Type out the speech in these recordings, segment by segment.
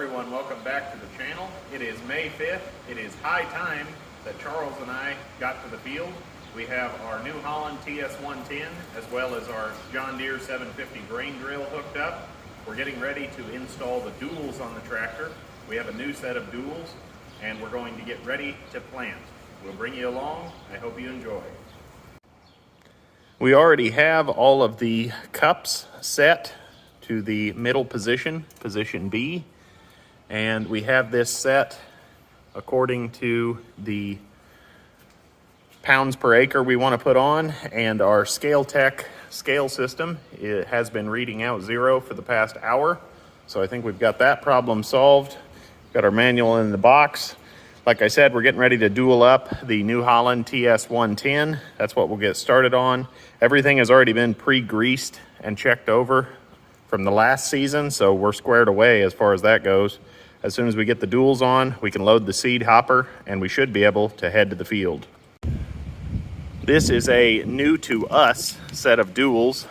everyone, welcome back to the channel. It is May 5th. It is high time that Charles and I got to the field. We have our New Holland TS110 as well as our John Deere 750 grain drill hooked up. We're getting ready to install the duals on the tractor. We have a new set of duals and we're going to get ready to plant. We'll bring you along. I hope you enjoy. We already have all of the cups set to the middle position, position B, and we have this set according to the pounds per acre we want to put on, and our Scale Tech scale system, it has been reading out 0 for the past hour, so I think we've got that problem solved. Got our manual in the box. Like I said, we're getting ready to dual up the New Holland TS110. That's what we'll get started on. Everything has already been pre-greased and checked over from the last season, so we're squared away as far as that goes. As soon as we get the duals on, we can load the seed hopper and we should be able to head to the field. This is a new to us set of duals.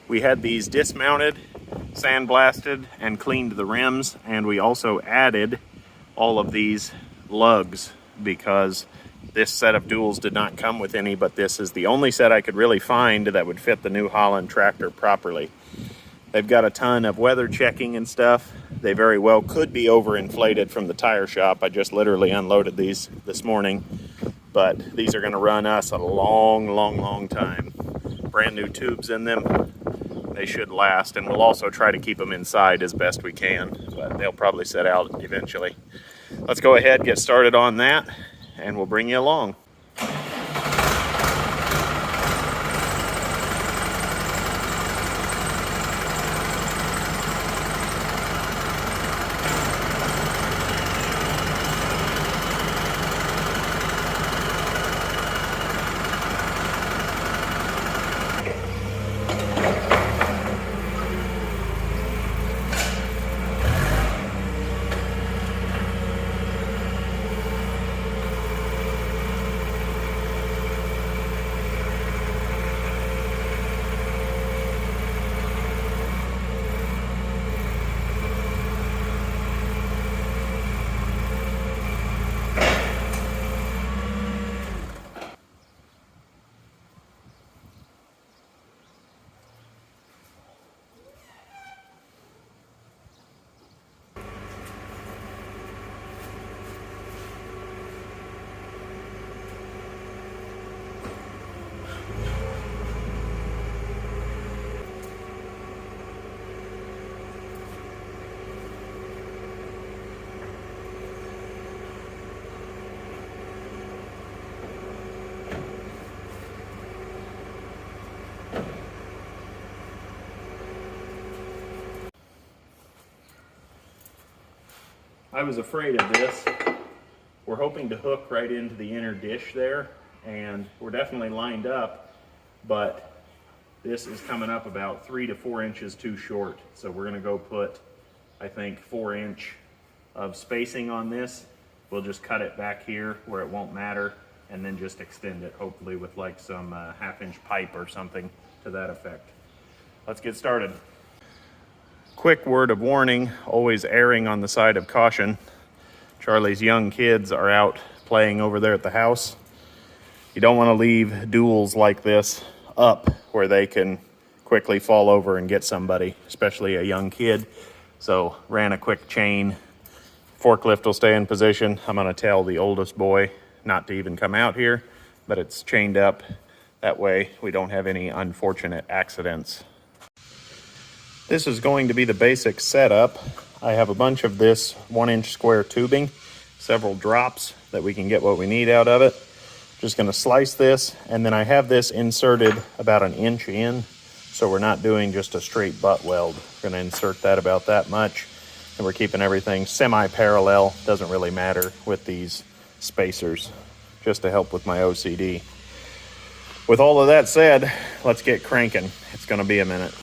We had these dismounted, sandblasted, and cleaned the rims, and we also added all of these lugs because this set of duals did not come with any, but this is the only set I could really find that would fit the New Holland tractor properly. They've got a ton of weather checking and stuff. They very well could be overinflated from the tire shop. I just literally unloaded these this morning, but these are going to run us a long time. Brand new tubes in them. They should last, and we'll also try to keep them inside as best we can, but they'll probably set out eventually. Let's go ahead and get started on that, and we'll bring you along. I was afraid of this. We're hoping to hook right into the inner dish there, and we're definitely lined up, but this is coming up about 3 to 4 inches too short. So we're gonna go put, I think, 4-inch of spacing on this. We'll just cut it back here where it won't matter, and then just extend it, hopefully with like some 1/2-inch pipe or something to that effect. Let's get started. Quick word of warning, always erring on the side of caution. Charlie's young kids are out playing over there at the house. You don't want to leave duals like this up where they can quickly fall over and get somebody, especially a young kid. So ran a quick chain. Forklift will stay in position. I'm going to tell the oldest boy not to even come out here, but it's chained up. That way we don't have any unfortunate accidents. This is going to be the basic setup. I have a bunch of this 1-inch square tubing, several drops that we can get what we need out of it. Just gonna slice this, and then I have this inserted about 1 inch in, so we're not doing just a straight butt weld. We're gonna insert that about that much, and we're keeping everything semi-parallel. Doesn't really matter with these spacers, just to help with my OCD. With all of that said, let's get cranking. It's gonna be a minute.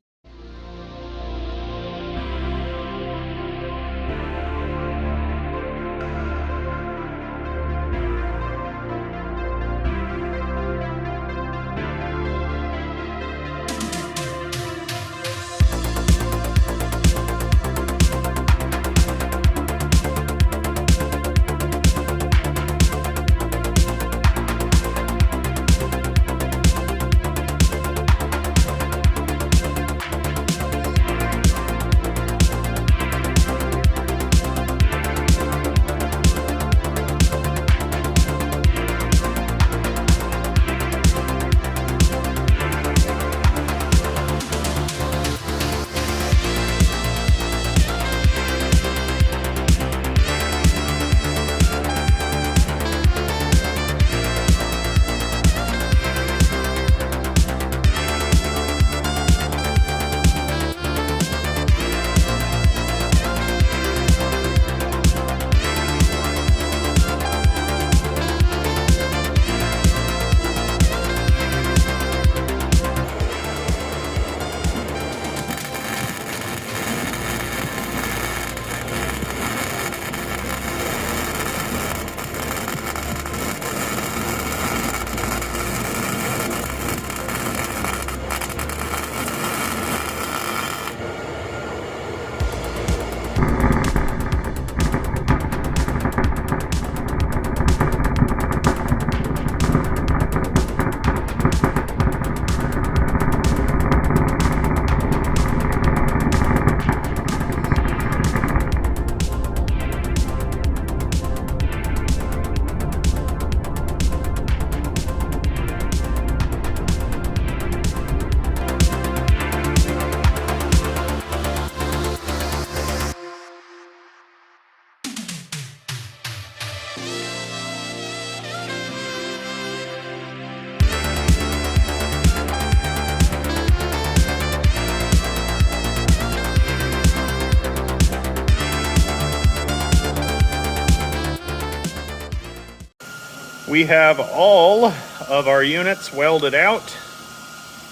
We have all of our units welded out.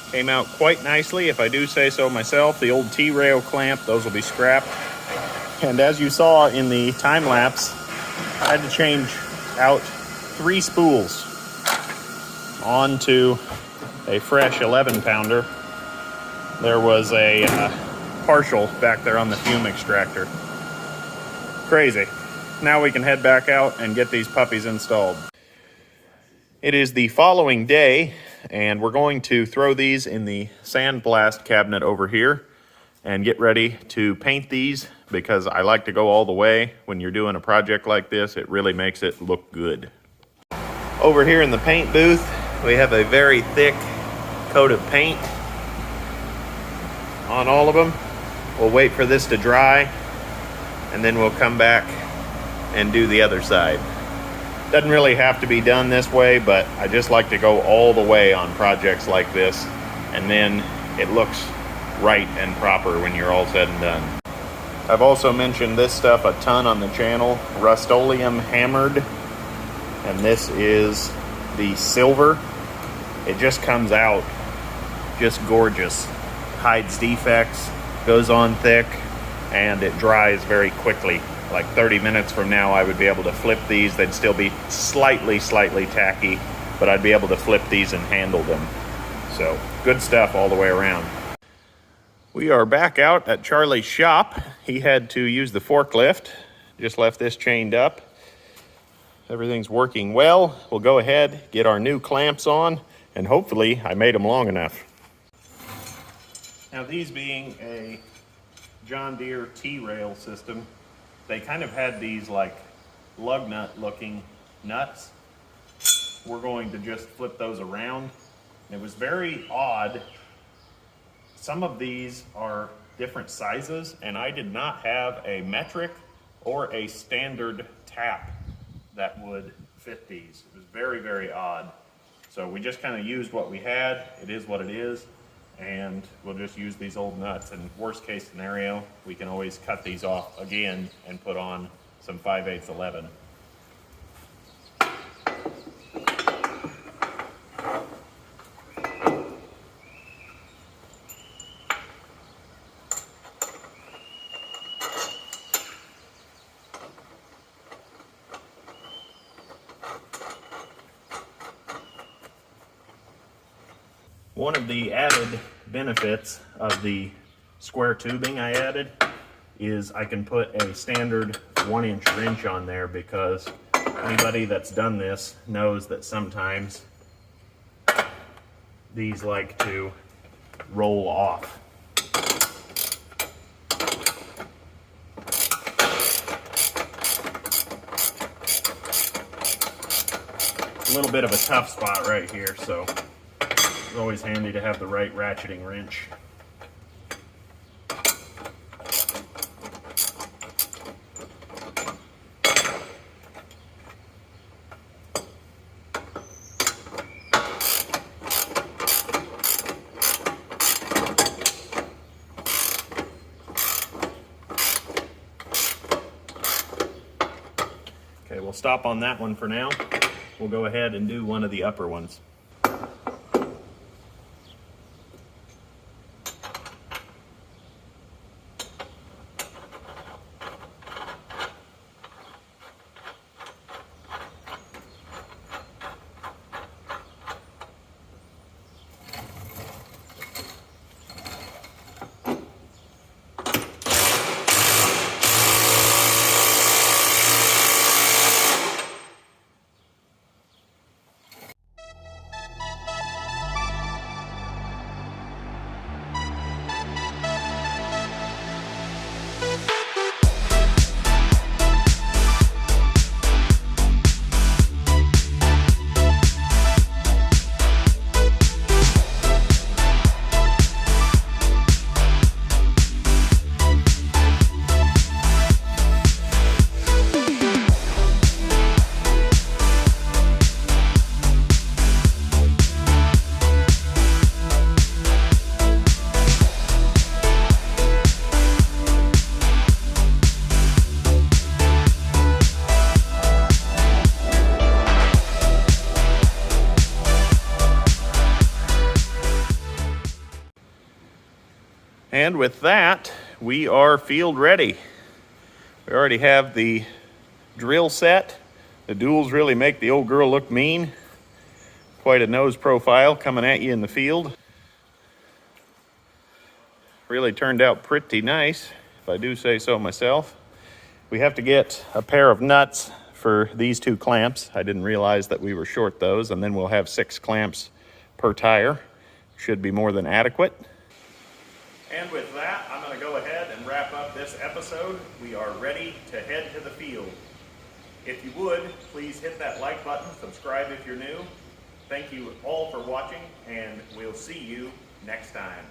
Came out quite nicely, if I do say so myself. The old T-rail clamp, those will be scrapped. And as you saw in the time lapse, I had to change out 3 spools onto a fresh 11-pounder. There was a partial back there on the fume extractor. Crazy. Now we can head back out and get these puppies installed. It is the following day, and we're going to throw these in the sandblast cabinet over here and get ready to paint these, because I like to go all the way. When you're doing a project like this, it really makes it look good. Over here in the paint booth, we have a very thick coat of paint on all of them. We'll wait for this to dry, and then we'll come back and do the other side. Doesn't really have to be done this way, but I just like to go all the way on projects like this, and then it looks right and proper when you're all said and done. I've also mentioned this stuff a ton on the channel, Rust-Oleum hammered, and this is the silver. It just comes out just gorgeous. Hides defects, goes on thick, and it dries very quickly. Like 30 minutes from now, I would be able to flip these. They'd still be slightly tacky, but I'd be able to flip these and handle them. So good stuff all the way around. We are back out at Charlie's shop. He had to use the forklift. Just left this chained up. Everything's working well. We'll go ahead, get our new clamps on, and hopefully I made them long enough. Now, these being a John Deere T-rail system, they kind of had these like lug nut looking nuts. We're going to just flip those around. It was very odd. Some of these are different sizes, and I did not have a metric or a standard tap that would fit these. It was very odd. So we just kind of used what we had. It is what it is. And we'll just use these old nuts, and worst case scenario, we can always cut these off again and put on some 5/8 11. One of the added benefits of the square tubing I added is I can put a standard 1-inch wrench on there, because anybody that's done this knows that sometimes these like to roll off. A little bit of a tough spot right here, so it's always handy to have the right ratcheting wrench. Okay, we'll stop on that one for now. We'll go ahead and do one of the upper ones. And with that, we are field ready. We already have the drill set. The duals really make the old girl look mean. Quite a nose profile coming at you in the field. Really turned out pretty nice, if I do say so myself. We have to get a pair of nuts for these 2 clamps. I didn't realize that we were short those, and then we'll have 6 clamps per tire. Should be more than adequate. And with that, I'm going to go ahead and wrap up this episode. We are ready to head to the field. If you would, please hit that like button, subscribe if you're new. Thank you all for watching, and we'll see you next time.